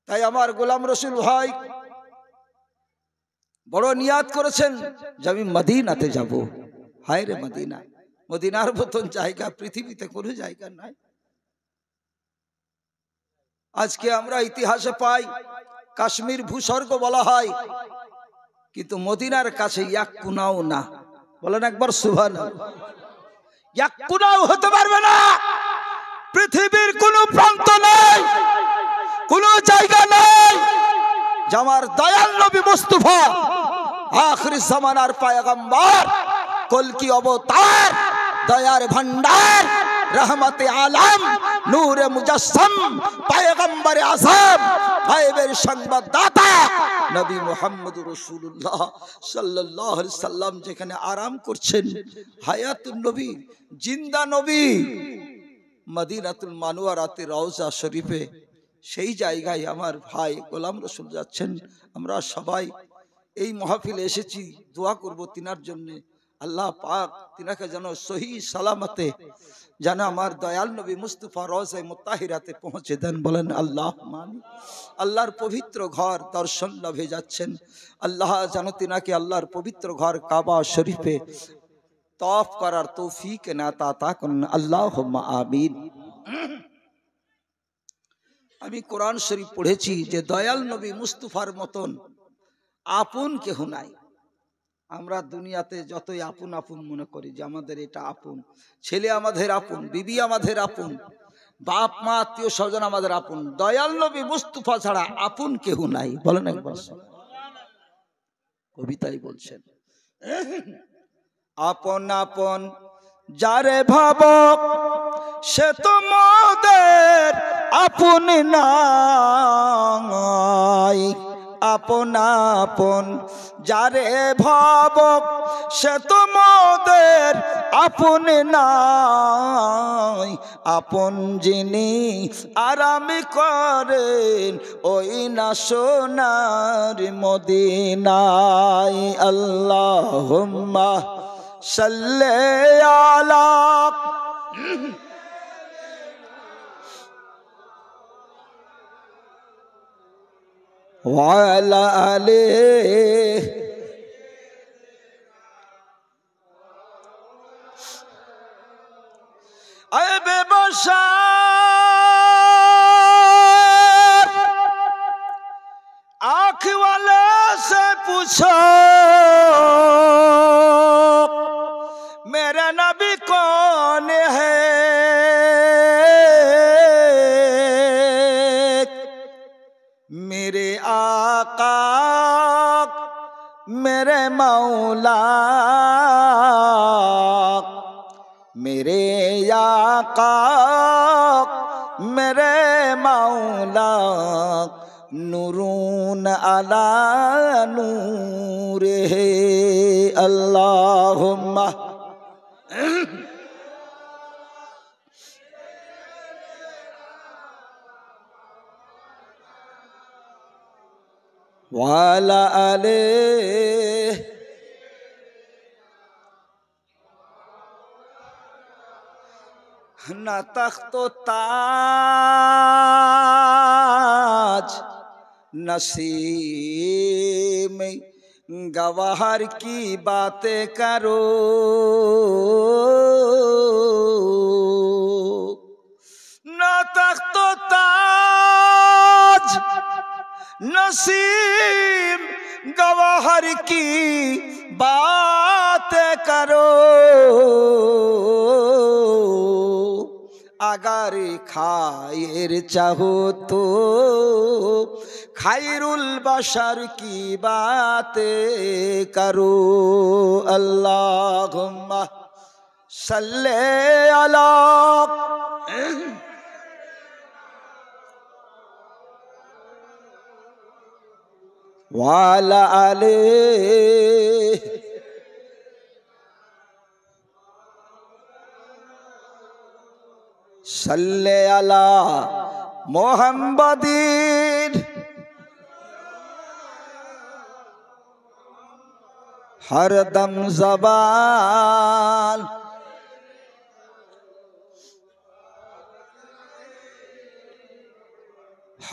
তাই আমার গোলাম রসুল ভাই বড় নিয়াত করেছেন যে আমি মদিনাতে যাব। হায় রে মদিনা, মদিনার মতন জায়গা পৃথিবীতে কোনো জায়গা নাই। আজকে আমরা ইতিহাসে পাই কাশ্মীর ভূস্বর্গ বলা হয়, কিন্তু মদিনার কাছে এক কোনাও না। বলেন একবার সুবহানাল্লাহ। এক কোনাও হতে পারবে না। পৃথিবীর কোন প্রান্ত নেই, কোন জায়গা নেই যে আমার দয়াল নবী মুস্তাফা আখির জামানার পয়গম্বর, কলকি অবতার, দয়ার ভান্ডার, रहमते आलम, नूरे मुजस्सम, पैगम्बर आज़म, गायबेर संवाददाता नबी मुहम्मद रसूलुल्लाह सल्लल्लाहु अलैहि वसल्लम যেখানে আরাম করছেন, হায়াতুন নবী, জিন্দা নবী, মদিনাতুল মানওয়ারাতে রওজা শরীফে, সেই জায়গায় আমার ভাই গোলাম রসুল যাচ্ছেন। আমরা সবাই এই মাহফিলে এসেছি, দোয়া করব তিনার জন্য। আল্লাহ পাক তিনাকে যেন সহি সালামতে যেন আমার দয়াল নবী মুস্তাফা রওজা মুত্তাহিরাতে পৌঁছে দেন। বলেন আল্লাহুম্মা আমিন। আল্লাহর পবিত্র ঘর দর্শন লাভে যাচ্ছেন। আল্লাহ যেন তিনাকে আল্লাহর পবিত্র ঘর কাবা শরীফে তওয়াফ করার তৌফিক নাতা আতা করেন। আল্লাহুম্মা আমিন। আমি কোরআন শরীফ পড়েছি যে দয়াল নবী মুস্তাফার মতন আপন কেহ নাই। আমরা দুনিয়াতে যতই আপন আপন মনে করি যে আমাদের এটা আপন, ছেলে আমাদের আপন, বিবি আমাদের আপন, বাপ মা আত্মীয় স্বজন আমাদের আপন, দয়াল নবী মুস্তাফা ছাড়া আপন কেহ নাই। বলেন একবার। কবিতাই বলছেন, আপন আপন যারে ভাব সে তো মোদের আপন নাই। আপন আপন যারে ভাব সে তো মোদের আপন নাই। আপন যিনি আরাম করেন ওই না সোনার মদিনায়। আল্লাহুম্মা সাল্লি আলা ওয়ালা আলিহি আয়ে বেবশার आँख वाले से पूछो मेरा नबी कौन है। मेरे आका मेरे मौला, मेरे आका मेरे मौला, नूरून अला नूर है। अल्लाहुम्मा वाला आलिहि ना तख्तो ताज नसीम गवाहर की बातें करो। ना तख्तो ताज नसीम गवाहर की बातें करो। अगर खायर चाहो तो खायरुल बशर की बातें करो। अल्लाहुम्मा सल्ले अला वाला आलिहि सल्ले अला मुहम्मदिन हरदम ज़बान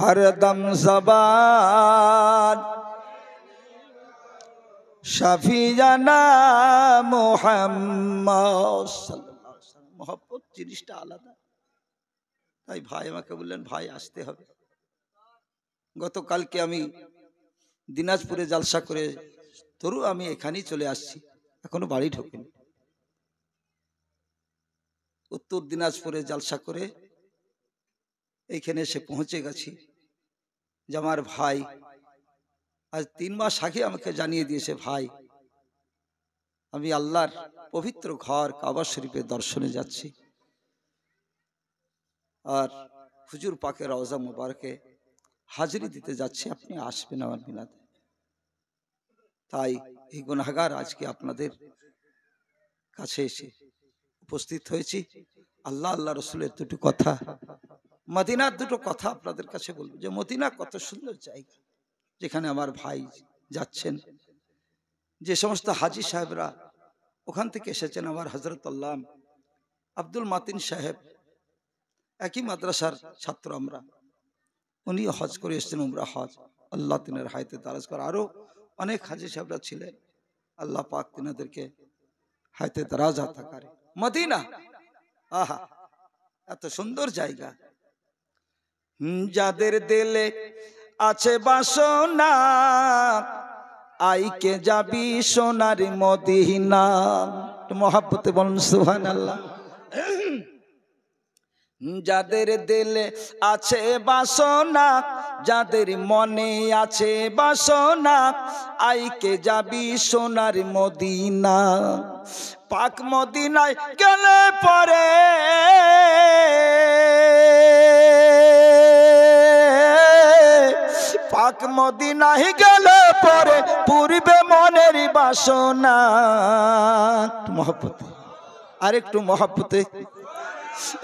हरदम ज़बान शफीजाना मुहम्मद सल्लल्लाहु अलैहि वसल्लम। मोहब्बत जिनिसটা আলাদা। তাই ভাই আমাকে বললেন ভাই আসতে হবে। গতকালকে আমি দিনাজপুরে জলসা করে তরু আমি এখানেই চলে আসছি, এখনো বাড়ি ঢোকেনি। উত্তর দিনাজপুরে জলসা করে এইখানে এসে পৌঁছে গেছি যে আমার ভাই আজ 3 মাস আগে আমাকে জানিয়ে দিয়েছে, ভাই আমি আল্লাহর পবিত্র ঘর কাবা শরীফের দর্শনে যাচ্ছি আর হুজুর পাকের রওজা মুবারকে হাজিরি দিতে যাচ্ছি, আপনি আসবেন আমার মিলাদে। তাই এই গুনাহগার আজকে আপনাদের কাছে এসে উপস্থিত হয়েছি। আল্লাহ আল্লাহ রসুলের দুটো কথা, মদিনার দুটো কথা আপনাদের কাছে বলবো যে মদিনা কত সুন্দর জায়গা, যেখানে আমার ভাই যাচ্ছেন। যে সমস্ত হাজি সাহেবরা ওখান থেকে এসেছেন, আমার হযরত আল্লাহ আব্দুল মাতিন সাহেব একই মাদ্রাসার ছাত্র আমরা, উনি হজ করে এসেছেন, উমরা হজ। আল্লাহ তিনের হায়াতে দারাজ করে। আরো অনেক হাজি সাহেবরা ছিলেন, আল্লাহ পাক তিনাদেরকে হায়াতে দারাজ আতা করে। মদিনা আহা এত সুন্দর জায়গা। যাদের দিলে আছে বাসনা আইকে যাবি সোনার মদিনা। মহব্বতে বলুন সুবহানাল্লাহ। যাদের দিলে আছে বাসনা, যাদের মনে আছে বাসনা আইকে যাবি সোনার মদিনা। পাক মদিনায় গেলে পরে পাক মদিনায় গেলে পরে পূর্বে মনের বাসনা। মহব্বতে আরেকটু মহব্বতে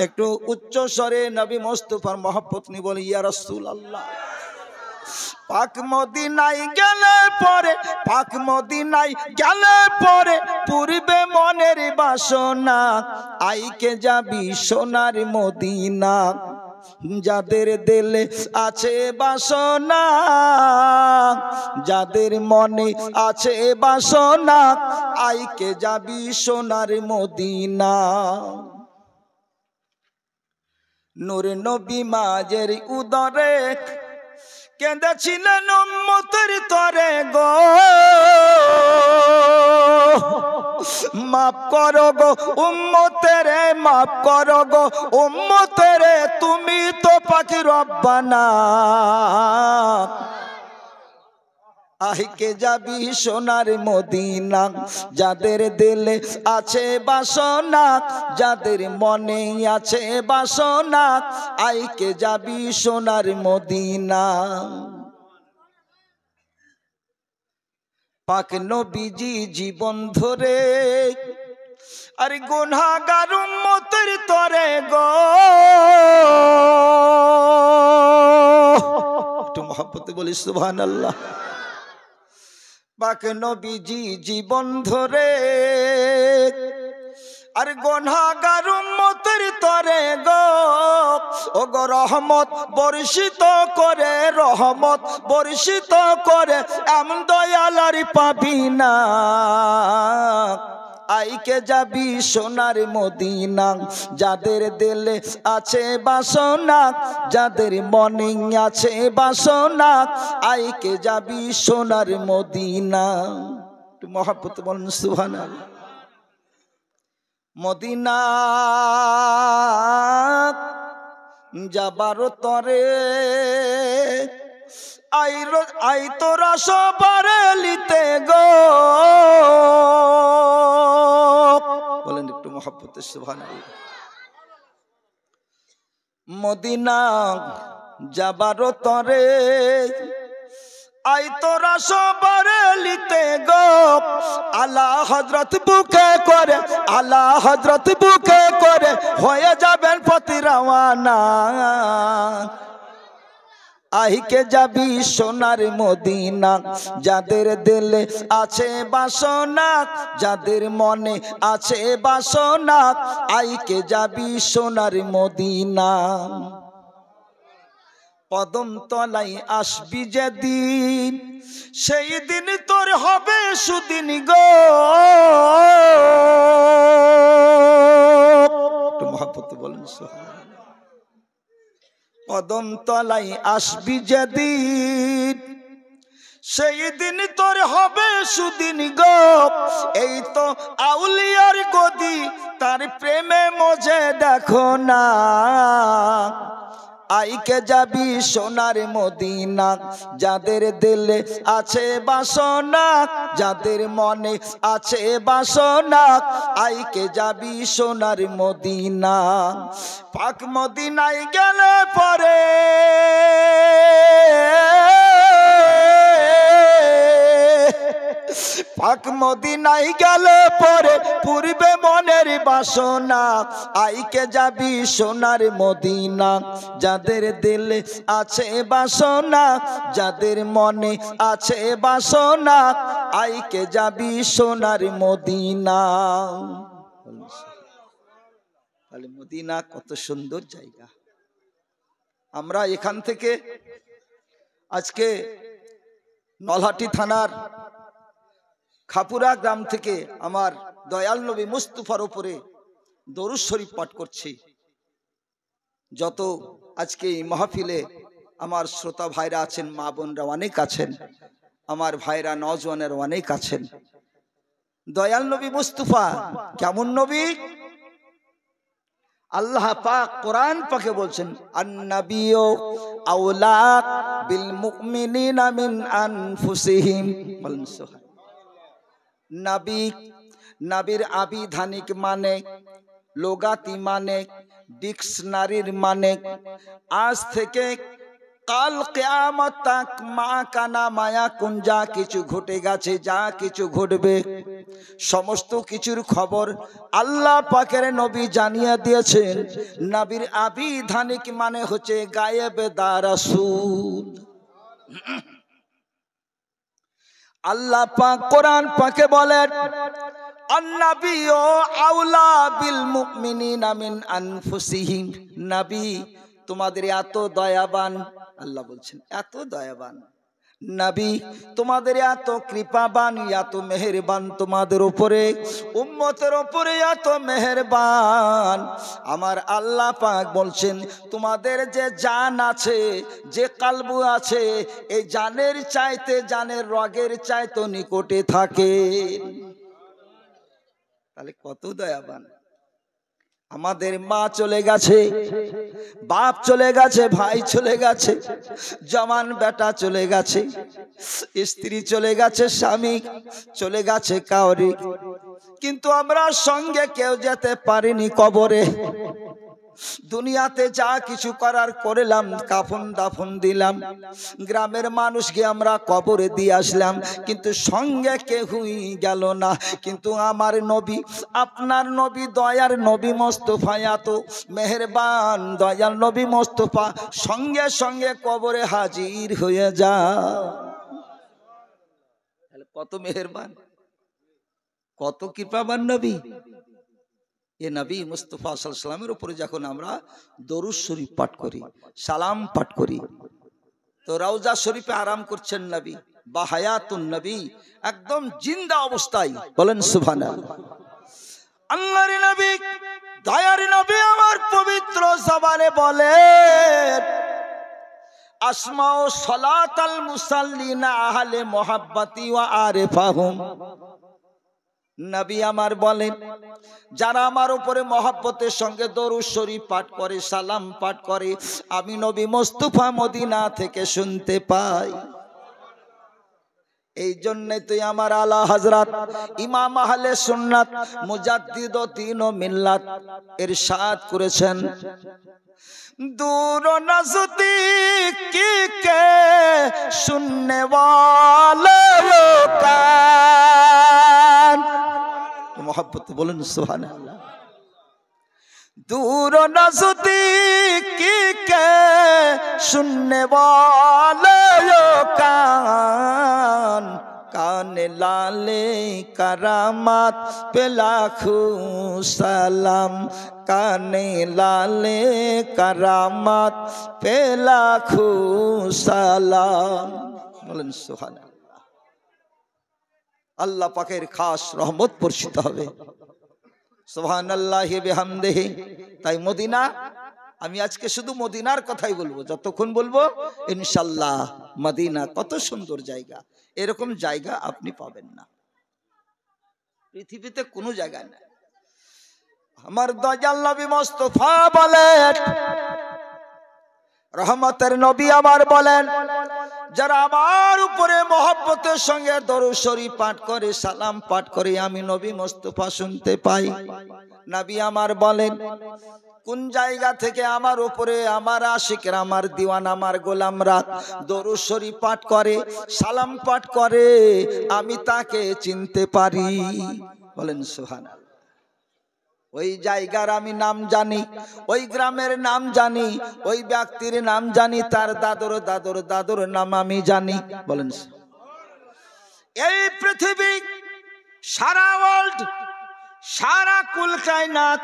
একটু উচ্চ স্বরে নবী মুস্তাফার মহব্বত নি বলি ইয়া রাসূলুল্লাহ। পাক মদিনায় গেলে পরে পাক মদিনায় গেলে পরে পূর্বে মনের বাসনা আইকে যাবি সোনার মদিনা। যাদের দিলে আছে বাসনা, যাদের মনে আছে বাসনা আইকে যাবি সোনার মদিনা। নূর নবী মাঝের উদরে কেঁদেছিলেন উম্মতের তরে গো, মাফ করো গো উম্মতেরে, মাফ করো গো উম্মতেরে, তুমি তো পাকি রব্বানা। আইকে যাবি সোনার মদিনা। যাদের দিলে আছে বাসনা, যাদের মনে আছে বাসনা আইকে যাবি সোনার মদিনা। পাক নবীজি জীবন ধরে আর গুনাহগার উম্মতের তরে গো, একটু মহব্বতে বলি সুবহানাল্লাহ। পাক নবীজি জীবন ধরে আর গুনাহগার উম্মতের তরে গো, ও গো রহমত বর্ষিত করে, রহমত বর্ষিত করে, এমন দয়ালার পাবি না। আইকে যাবি সোনার মদিনা। যাদের দিলে আছে বাসনা, যাদের মনে আছে বাসনা আইকে যাবি সোনার মদিনা। মহব্বত বলুন সুবহানাল্লাহ। মদিনা যাবার তরে আই তোরা সবারে লিতে গো, বলেন একটু মহব্বতে সুবহানাল্লাহ। মদিনা যাবার তরে আই তোরা সবারে লিতে গো, আলা হযরত বুকে করে, আলা হযরত বুকে করে হয়ে যাবেন পথে রওয়ানা। আইকে যাবি সোনার মদিনা। যাদের দিলে আছে বাসনা, যাদের মনে আছে বাসনা আইকে যাবি সোনার মদিনা। কদম তলাই আসবি যেদিন, সেই দিন তোর হবে সুদিন গো। একটু মহব্বতে বলেন সুবহানাল্লাহ। কদম তলাই আসবি যেদিন, সেই দিন তোর হবে সুদিন গো। এই তো আউলিয়ার গদি, তার প্রেমে মজে দেখো না। আইকে যাবি সোনার মদিনা, যাদের দিলে আছে বাসনা, যাদের মনে আছে বাসনা, আইকে যাবি সোনার মদিনা। পাক মদিনায় গেলে পরে পাক মদিনায় গেলে পরে পূর্বে মনের বাসনা, আইকে যাবি সোনার মদিনা, যাদের দিলে আছে বাসনা, যাদের মনে আছে বাসনা, আইকে যাবি সোনার মদিনা। তাহলে মদিনা কত সুন্দর জায়গা। আমরা এখান থেকে আজকে নলহাটি থানার খাপুরা গ্রাম থেকে আমার দয়াল নবী মুস্তাফার উপরে দরুদ শরীফ পাঠ করছি। যত আজকে এই মাহফিলে আমার শ্রোতা ভাইরা আছেন, মা বোনরা অনেক আছেন, আমার ভাইরা নওজওয়ানের অনেক আছেন। দয়াল নবী মুস্তাফা কেমন নবী? আল্লাহ পাক কোরআন পাকে বলছেন, আন-নাবিয়্যু আওলা বিল মুমিনিনা মিন আনফুসিহিম। নবী, নবীর আবিধানিক মানে, লোগাতি মানে, ডিকশনারির মানে, আজ থেকে কাল কিয়ামত তক মা কানা মায়া কুন, যা কিছু ঘটে গেছে, যা কিছু ঘটবে, সমস্ত কিছুর খবর আল্লাহ পাকের নবী জানিয়ে দিয়েছেন। নবীর আবিধানিক মানে হচ্ছে গায়েবে দা রাসূল। আল্লাহ পাক কোরআন পাকে বলেন, আন-নাবিয়্যু আওলা বিল মুমিনিনা মিন আনফুসিহিম। নবী তোমাদের এত দয়াবান, আল্লাহ বলছেন এত দয়াবান নবী, তোমাদের এত কৃপাবান, এত মেহেরবান, তোমাদের উপরে উম্মতের উপরে এত মেহেরবান। আমার আল্লাহ পাক বলছেন, তোমাদের যে জান আছে, যে কালবু আছে, এই জানের চাইতে, জানের রগের চাইতে নিকটে থাকে। তাহলে কত দয়াবান। আমাদের মা চলে গেছে, বাপ চলে গেছে, ভাই চলে গেছে, জওয়ান বেটা চলে গেছে, স্ত্রী চলে গেছে, স্বামী চলে গেছে কাউরি, কিন্তু আমরা সঙ্গে কেউ যেতে পারিনি কবরে। দুনিয়াতে যা কিছু করার করলাম, কাফন দাফন দিলাম, গ্রামের মানুষকে আমরা কবরে দিয়ে আসলাম, কিন্তু সঙ্গে কেউই গেল না। কিন্তু আমার নবী, আপনার নবী, দয়ার নবী মুস্তাফা এত মেহেরবান, দয়াল নবী মুস্তাফা সঙ্গে সঙ্গে কবরে হাজির হয়ে যায়। কত মেহেরবান, কত কৃপাবান নবী। এ নবী মুস্তাফা সাল্লাল্লাহু আলাইহি ওয়াসাল্লামের উপরে যখন আমরা দরুদ শরীফ পাঠ করি, সালাম পাঠ করি, তো রওজা শরীফে আরাম করছেন নবী, বা হায়াতুন নবী, একদম জিন্দা অবস্থায়। বলেন সুবহানাল্লাহ। আল্লাহর নবী, দয়ার নবী আমার পবিত্র জবানে বলেন, আসমাউ সালাতাল মুসাল্লিনা আহলে মুহাব্বতি ওয়া আরিফাহুম। নবী আমার বলেন, যারা আমার উপরে মহব্বতের সঙ্গে দরুদ শরীফ পাঠ করে, সালাম পাঠ করে, আমি নবী মুস্তাফা মদিনা থেকে শুনতে পাই। এই জন্য তুই আমার আলা হযরত ইমাম আহলে সুন্নাত মুজাদ্দিদ ও দ্বীন ও মিল্লাত ইরশাদ করেছেন, दूर नज़दीक के सुनने वालों का मोहब्बत बोलन सुभान अल्लाह। दूर नज़दीक के सुनने वालों का कान লালে কারামাত पे लाखों सलाम काने लाले करामात पे लाखों सलाम बोलें सुबहानाल्लाह अल्लाह पाकेर खास रहमत बर्षित होबे सुबहानाल्लाहि बिहामदिही ताई मदिना আমি আজকে শুধু মদিনার কথাই বলবো যতক্ষণ বলবো ইনশাআল্লাহ মদিনা কত সুন্দর জায়গা এরকম জায়গা আপনি পাবেন না পৃথিবীতে কোনো জায়গা নাই আমার দয়াল নবী মুস্তাফা বলেন রহমতের নবী আমার বলেন যারা আমার উপরে মহব্বতের সঙ্গে দরুদ শরীফ পাঠ করে সালাম পাঠ করে আমি নবী মুস্তাফা শুনতে পাই নবী আমার বলেন কোন জায়গা থেকে আমার উপরে আমার আশিকরা আমার দিওয়ানা আমার গোলামরা দরুদ শরীফ পাঠ করে সালাম পাঠ করে আমি তাকে চিনতে পারি বলেন সুবহানাল্লাহ ওই জায়গার আমি নাম জানি ওই গ্রামের নাম জানি ওই ব্যক্তির নাম জানি তার দাদর দাদর দাদর নাম আমি জানি বলেন এই পৃথিবী সারা ওয়ার্ল্ড সারা কুল কায়নাত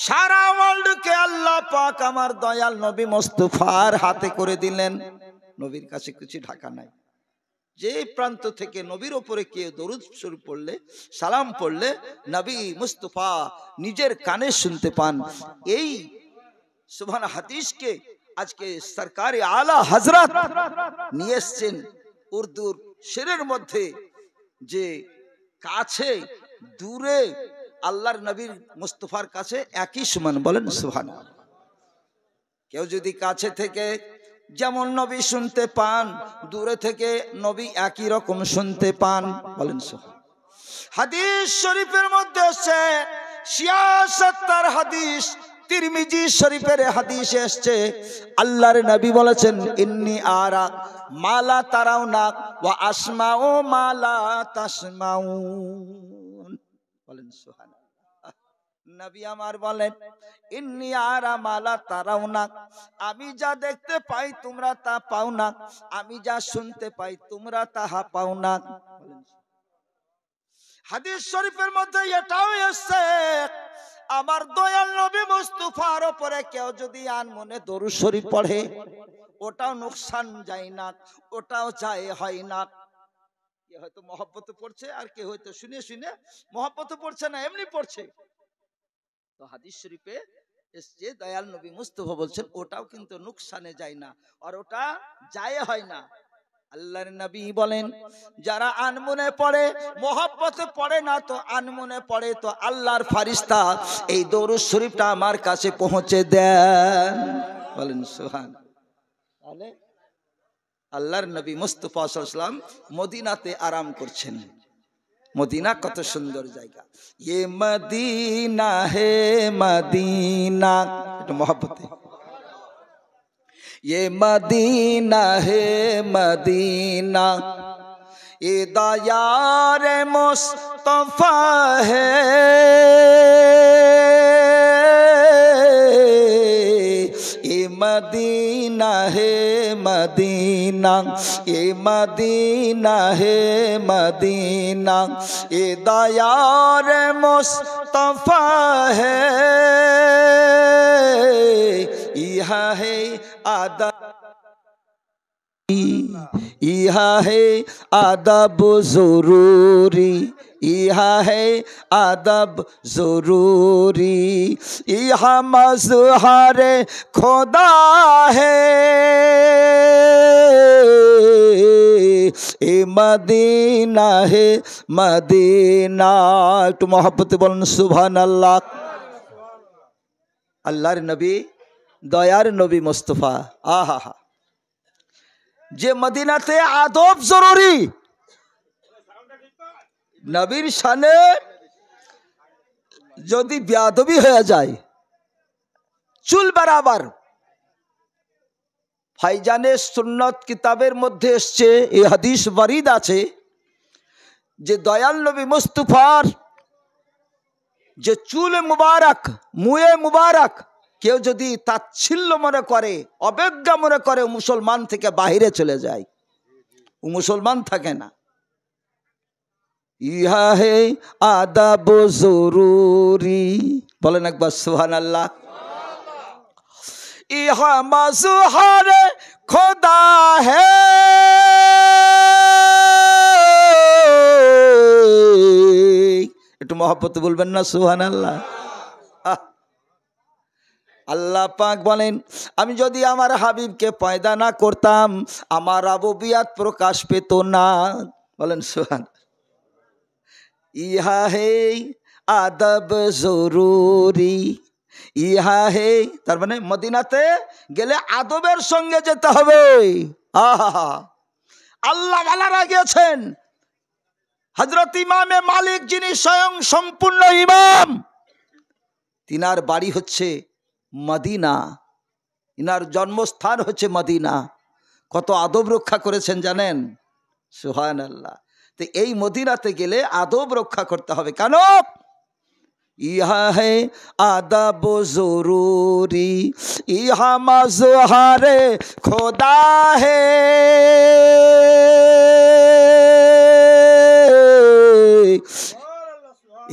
সারা ওয়ার্ল্ড কে আল্লাহ পাক আমার দয়াল নবী মুস্তাফার হাতে করে দিলেন নবীর কাছে কিছু ঢাকা নাই যে প্রান্ত থেকে নবীর উপরে কেউ দরুদ শরীফ পড়লে সালাম পড়লে নবী মুস্তাফা নিজের কানে শুনতে পান এই সুবহান হাদিসকে আজকে সরকারে আলা হযরত নিয়ে এসেছেন উর্দুর শেরের মধ্যে যে কাছে দূরে আল্লাহর নবীর মুস্তাফার কাছে একই সমান বলেন সুবহানাল্লাহ কেউ যদি কাছে থেকে যেমন নবী শুনতে পান দূরে থেকে নবী একই রকম শুনতে পান বলেন হাদিস শরীফের মধ্যে আছে ৭৬ হাদিস তিরমিজি শরীফের হাদিস এসেছে আল্লাহর নবী বলেছেন ইন্নী আরা মালা তারাউনা ওয়া আসমাউ মালা তাসমাউন বলেন সুবহানাল্লাহ নবী আমার বলেন ইন্নী আরা মালা তারাউনা আমি যা দেখতে পাই তোমরা তা পাও না আমি যা শুনতে পাই তোমরা তাহা পাও না হাদিস শরীফের মধ্যে এটাও এসেছে আমার দয়াল নবী মুস্তাফার উপরে কেউ যদি আনমনে দরুদ শরীফ পড়ে ওটাও নুকসান যায় না ওটাও যায় হয় না কে হয়তো মহব্বতে পড়ছে আর কে হয়তো শুনে শুনে মহব্বতে পড়ছে না এমনি পড়ছে তো হাদিস শরীফে এসছে দয়াল নবী মুস্তাফা বলছেন ওটাও কিন্তু নুকসানে যায় না আর ওটা যায় হয় না আল্লাহর নবী বলেন যারা আনমনে পড়ে মহব্বতে পড়ে না তো আনমনে পড়ে তো আল্লাহর ফেরেশতা এই দরুদ শরীফটা আমার কাছে পৌঁছে দেন বলেন সুবহানাল্লাহ তাহলে আল্লাহর নবী মুস্তাফা সাল্লাল্লাহু আলাইহি ওয়াসাল্লাম মদিনাতে আরাম করছেন মদিনা কত সুন্দর জায়গা ये मदीना है मदीना একটু মহব্বতে ये मदीना है मदीना ये दयार मुस्तफा है ये मदीना है मदीना ये मदीना है मदीना ये दयार मुस्तफा है यहाँ है आदब यहाँ है आदब जरूरी यहाँ है आदब जरूरी यहाँ मज़हर खुदा है ए मदीना है मदीना तो मोहब्बत बोलन सुभानाल्लाह अल्लाहर नबी दयार नबी मुस्तफा आहा हा जे मदीनाते आदब जरूरी नबीर शाने यदि बेअदबी हो जाए चुल बराबर फाइजाने सुन्नत किताबेर मध्य एसছে এই হাদিস ওয়ারিদ আছে যে দয়াল নবী মুস্তাফার যে চুল মুবারক মুয়ে মুবারক কেউ যদি তাচ্ছিল্য মনে করে অবজ্ঞা মনে করে মুসলমান থেকে বাইরে চলে যায় ও মুসলমান থাকে না ইহা হে আদাব জরুরি, বলেন একবার সুবহানাল্লাহ। ইহা মাজহার খোদা হে, একটু মহব্বত বলবেন না সুবহানাল্লাহ। আল্লাহ পাক বলেন, আমি যদি আমার হাবিবকে পয়দা না করতাম আমার রুবুবিয়ত প্রকাশ পেত না। বলেন সুবহান। ইহা হে আদব জরুরি, ইহা হে, তার মানে মদিনাতে গেলে আদবের সঙ্গে যেতে হবে। আহা, আল্লাহ ওয়ালারা গিয়েছেন। হযরত ইমামে মালিক যিনি স্বয়ং সম্পূর্ণ ইমাম, তিনার বাড়ি হচ্ছে মদিনা, ইনার জন্মস্থান হচ্ছে মদিনা। কত আদব রক্ষা করেছেন জানেন? সুবহানাল্লাহ। তো এই মদিনাতে গেলে আদব রক্ষা করতে হবে। কেন? ইহা হে আদব জরুরি, ইহা মাজহারে খোদা হে,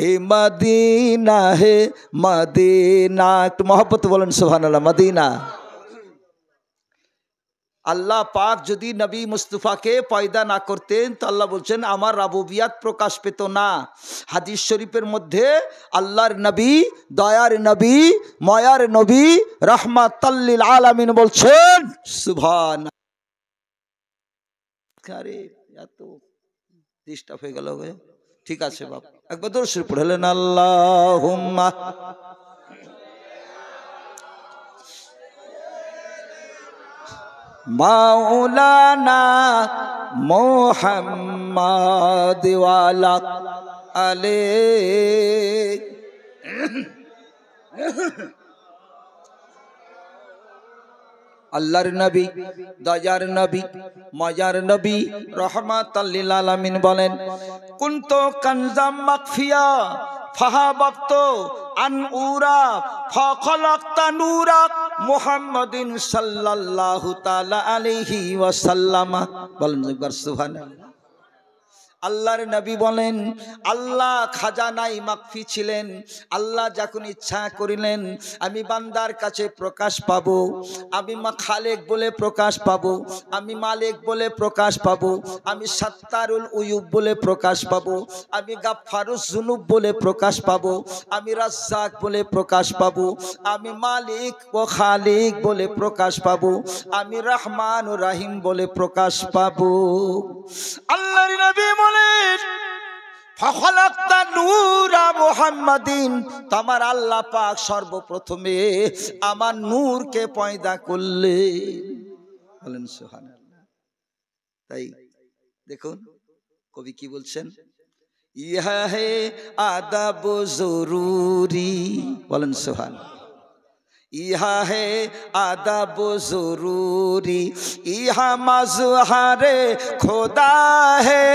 এ মদিনা হে মদিনা। একটু মহব্বত বলেন সুবহানাল্লাহ। মদিনা। আল্লাহ পাক যদি নবী মুস্তাফাকে পয়দা না করতেন তো আল্লাহ বলছেন আমার রুবুবিয়ত প্রকাশ পেত না। হাদিস শরীফের মধ্যে আল্লাহর নবী, দয়ার নবী, মায়ার নবী, রাহমাতাল লিল আলামিন বলছেন সুবহান। আরে এত ডিস্টার্ব হয়ে গেল। ঠিক আছে বাপ, একবার দরুদ শরীফ পড়লেন আল্লাহুম্মা মাওলানা মুহাম্মাদ ওয়ালা আলে। আল্লাহর নবী, দয়ার নবী, মায়ার নবী, রাহমাতাল লিল আলামিন বলেন কুনতু কানজাম মাকফিয়া ফাহাবাতু আন উরা ফাখলাকতা নূরা মুহাম্মাদিন সাল্লাল্লাহু তাআলা আলাইহি ওয়াসাল্লাম। বলেন একবার সুবহানাল্লাহ। আল্লাহর নবী বলেন আল্লাহ খাজানাই মাকফি ছিলেন। আল্লাহ যখন ইচ্ছা করিলেন আমি বান্দার কাছে প্রকাশ পাবো, আমি খালেক বলে প্রকাশ পাবো, আমি মালিক বলে প্রকাশ পাবো, আমি সাত্তারুল উয়ুব বলে প্রকাশ পাবো, আমি গাফফারুজ যুনুব বলে প্রকাশ পাবো, আমি রাজ্জাক বলে প্রকাশ পাবো, আমি মালিক ও খালিক বলে প্রকাশ পাবো, আমি রহমান ও রাহিম বলে প্রকাশ পাবো। আল্লাহর নবী ফাখলাকতা নূরা মুহাম্মাদিন, তোমার আল্লাহ পাক সর্বপ্রথমে আমার নূরকে পয়দা করলেন। বলেন সুবহানাল্লাহ। তাই দেখুন কবি কি বলছেন, ইহা হে আদব জরুরি। বলেন সুবহানাল্লাহ। ইহা হে আদব জরুরি, ইহা মাজহারে খোদা হে,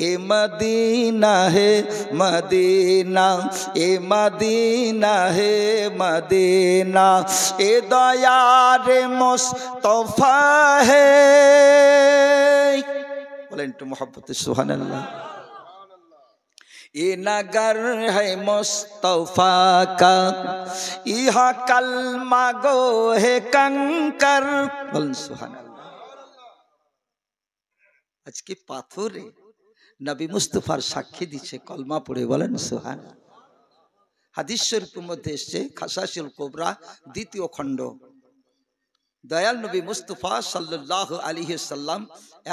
এ মদিনা হে মদিনা, এ মদিনা হে মদিনা, এ দয়ারে মুস্তাফা হে। বলেন একটু মহব্বতে সুবহানাল্লাহ। ये नगर है मुस्तफा का, इहा कलमा गो है कंकर। बोलन सुबहानाल्लाह। आज के पाथरे नबी मुस्तफार साक्षी दिচ্ছে कलमा पढ़े। बोलेन सुबहानाल्लाह। হাদিস শরীফের মধ্যে এসেছে খাসাসুল কুবরা দ্বিতীয় খণ্ড, দয়াল নবী মুস্তফা সাল্লাল্লাহু আলাইহি সাল্লাম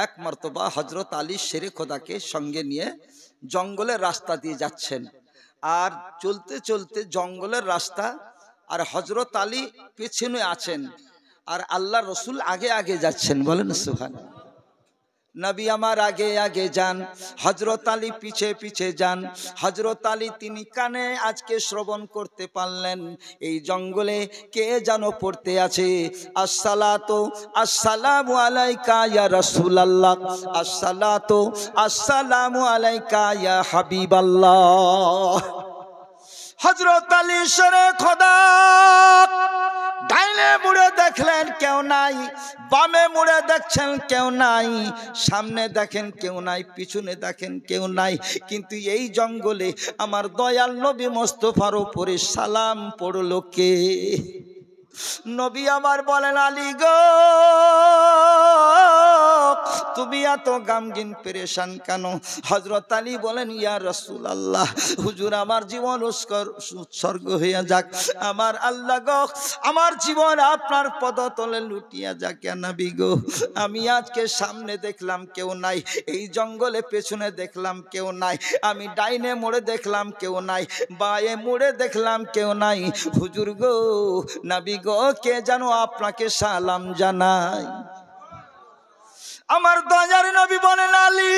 এক মর্তবা হযরত আলী শেরে খোদাকে সঙ্গে নিয়ে জঙ্গলের রাস্তা দিয়ে যাচ্ছেন। আর চলতে চলতে জঙ্গলের রাস্তা, আর হযরত আলী পেছনে আছেন, আর আল্লাহ রসুল আগে আগে যাচ্ছেন। বলেন সুবহানাল্লাহ। নবী আমার আগে আগে যান, হযরত আলী পিছে পিছে যান। হযরত আলী তিনি কানে আজকে শ্রবণ করতে পারলেন এই জঙ্গলে কে যেন পড়তে আছে, আসসালাতু আসসালামু আলাইকা ইয়া রাসূলুল্লাহ, আসসালাতু আসসালামু আলাইকা ইয়া হাবিবাল্লাহ। হযরত আলী শেরে খোদা ডাইনে মুড়ে দেখলেন কেউ নাই, বামে মুড়ে দেখছেন কেউ নাই, সামনে দেখেন কেউ নাই, পিছনে দেখেন কেউ নাই, কিন্তু এই জঙ্গলে আমার দয়াল নবী মোস্তফার উপরে সালাম পড়লো কে? নবী আমার বলেন, আলী গো তুমি এত গামগিন পেরেশান কেন? হযরত আলী বলেন, ইয়া রাসূলুল্লাহ, হুজুর আমার জীবন উৎসর্গ হইয়া যাক, আমার আল্লাহ গো আমার জীবন আপনার পদতলে লুটিয়া যাক ইয়া নবী গো। আমি আজকে সামনে দেখলাম কেউ নাই, এই জঙ্গলে পেছনে দেখলাম কেউ নাই, আমি ডাইনে মোড়ে দেখলাম কেউ নাই, বায়ে মোড়ে দেখলাম কেউ নাই, হুজুর গো নবী গো কে যেন আপনাকে সালাম জানাই। আমার দয়ার নবী বলেন, আলী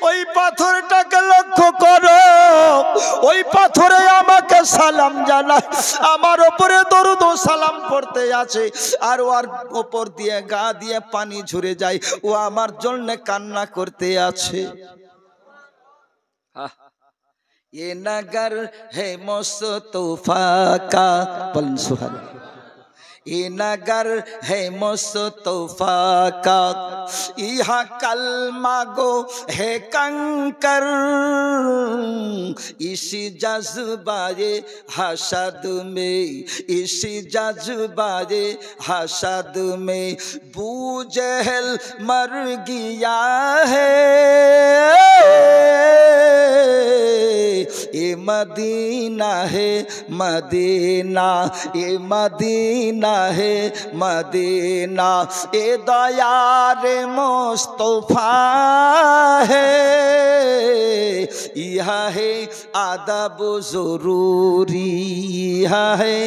ওই পাথরটাকে লক্ষ্য করো, ওই পাথরে আমাকে সালাম জানায়, আমার উপরে দরুদ ও সালাম পড়তে আছে, আর ওর উপর দিয়ে গা দিয়ে পানি ঝরে যায়, ও আমার জন্য কান্না করতে আছে। ये नगर है मुस्तफा का, बोलन सुभान। ये नगर है मुस्तफा का, यहाँ कलमा गो है कंकर, इसी जज्बाए हसद में, इसी जज्बाए हसद में बू जहल मर गया है, ये मदीना है मदीना, ये मदीना है मदीना, ये दयार मुस्तफा है, यह है अदब ज़रूरी, यह है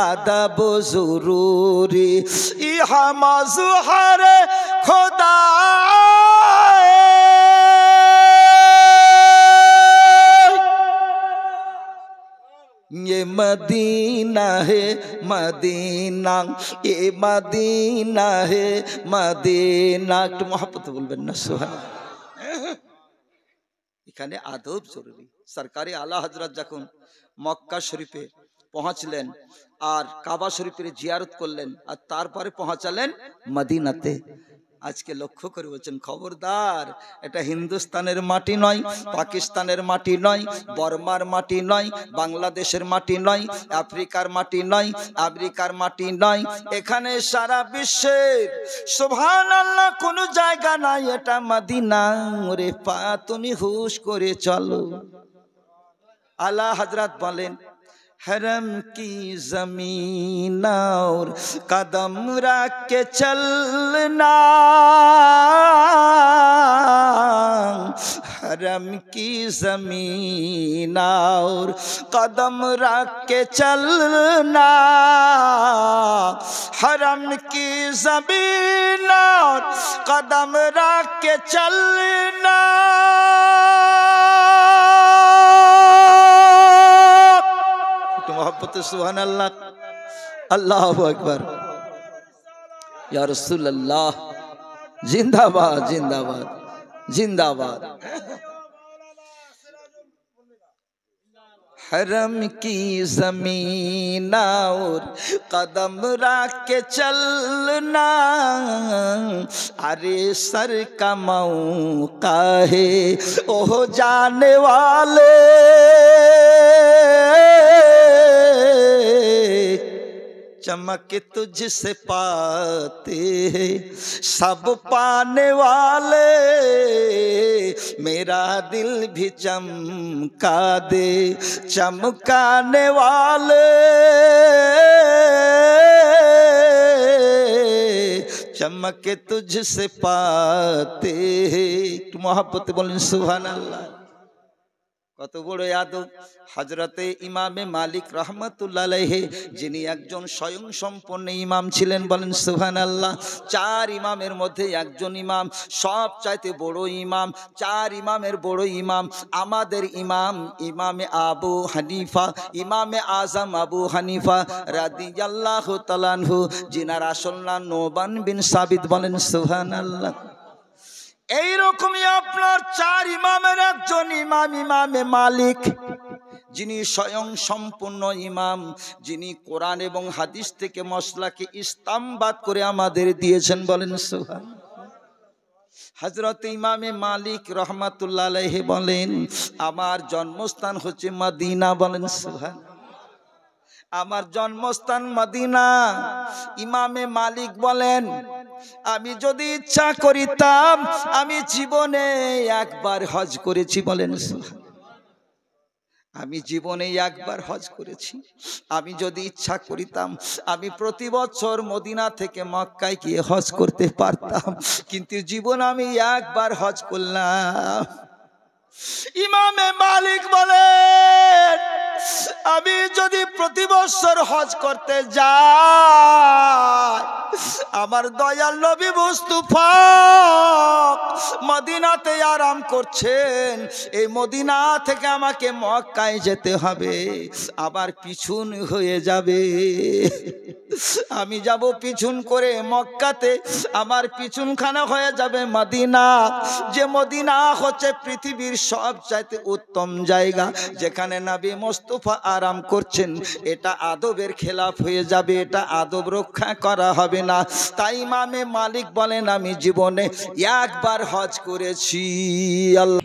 अदब ज़रूरी, यह मज़हर खुदा ये मदीना है मदीना, ये मदीना है मदीना। একটু মহব্বতে বলবেন না সুবহানাল্লাহ। এখানে আদব জরুরি। সরকারি আলা হযরত যখন মক্কা শরীফে পৌঁছলেন আর কাবা শরীফের জিয়ারত করলেন আর তারপরে পৌঁছালেন মদিনাতে, আজকে লক্ষ্য করে বলছেন খবরদার, এটা হিন্দুস্তানের মাটি নয়, পাকিস্তানের মাটি নয়, বর্মার মাটি নয়, বাংলাদেশের মাটি নয়, আফ্রিকার মাটি নয়, আমেরিকার মাটি নয়, এখানে সারা বিশ্বের সুবহানাল্লাহ কোন জায়গা নাই, এটা মদিনা। ওরে পা তুমি হুশ করে চলো। আলা হযরত বলেন, हरम की ज़मीन और कदम रख के चलना, हरम की ज़मीन और कदम रख के चलना, हरम की ज़मीन और कदम रख के चलना, मोहब्बत सुभानाल्लाह, अल्लाहु अकबर, या रसूल अल्लाह, जिंदाबाद जिंदाबाद जिंदाबाद। हरम की ज़मीन और कदम रख के चलना, अरे सर का मौका है ओह जाने वाले, चमक तुझसे पाते हैं सब पाने वाले, मेरा दिल भी चमका दे चमकाने वाले, चमक तुझसे पाते हैं। मोहब्बत बोलें सुभान अल्लाह। কত বড় আদব। হযরতে ইমামে মালিক রাহমাতুল্লাহ আলাইহি যিনি একজন স্বয়ং সম্পন্ন ইমাম ছিলেন, বলেন সুবহানাল্লাহ। চার ইমামের মধ্যে একজন ইমাম, সবচাইতে বড় ইমাম, চার ইমামের বড় ইমাম আমাদের ইমাম ইমামে আবু হানিফা, ইমামে আজম আবু হানিফা রাদিয়াল্লাহু তাআলা আনহু, যিনার আসল নাম নোমান বিন সাবিত, বলেন সুবহানাল্লাহ। এই রকমই আপনার চার ইমামের একজন ইমাম ইমামে মালিক। যিনি স্বয়ং সম্পূর্ণ ইমাম, যিনি কোরআন এবং হাদিস থেকে মসলাকে ইস্তামবাদ করে আমাদের দিয়েছেন, বলেন সুবহান। হযরত ইমামে মালিক রহমাতুল্লাহ আলাইহি বলেন, আমার জন্মস্থান হচ্ছে মদিনা, বলেন সুবহান। আমার জন্মস্থান মদিনা। ইমামে মালিক বলেন, আমি যদি ইচ্ছা করিতাম আমি জীবনে একবার হজ করেছি, বলেন সুবহান। আমি জীবনে একবার হজ করেছি। আমি যদি ইচ্ছা করিতাম আমি প্রতি বছর মদিনা থেকে মক্কায় গিয়ে হজ করতে পারতাম, কিন্তু জীবন আমি একবার হজ করলাম। ইমামে মালিক বলেন, আমি যদি প্রতি বছর হজ করতে যাই, আমার দয়াল নবী মুস্তাফা মদিনাতে আরাম করছেন, এই মদিনা থেকে আমাকে মক্কায় যেতে হবে, আবার পিছন হয়ে যাবে। আমি যাব পিছন করে মক্কাতে, আমার পিছনখানা হয়ে যাবে মদিনা। যে মদিনা হচ্ছে পৃথিবীর সবচাইতে উত্তম জায়গা, যেখানে নবী মুস্তাফা আরাম করছেন। এটা আদবের খেলাফ হয়ে যাবে, এটা আদব রক্ষা করা হবে না। তাই ইমামে মালিক বলেন, আমি জীবনে একবার হজ করেছি। আল্লাহ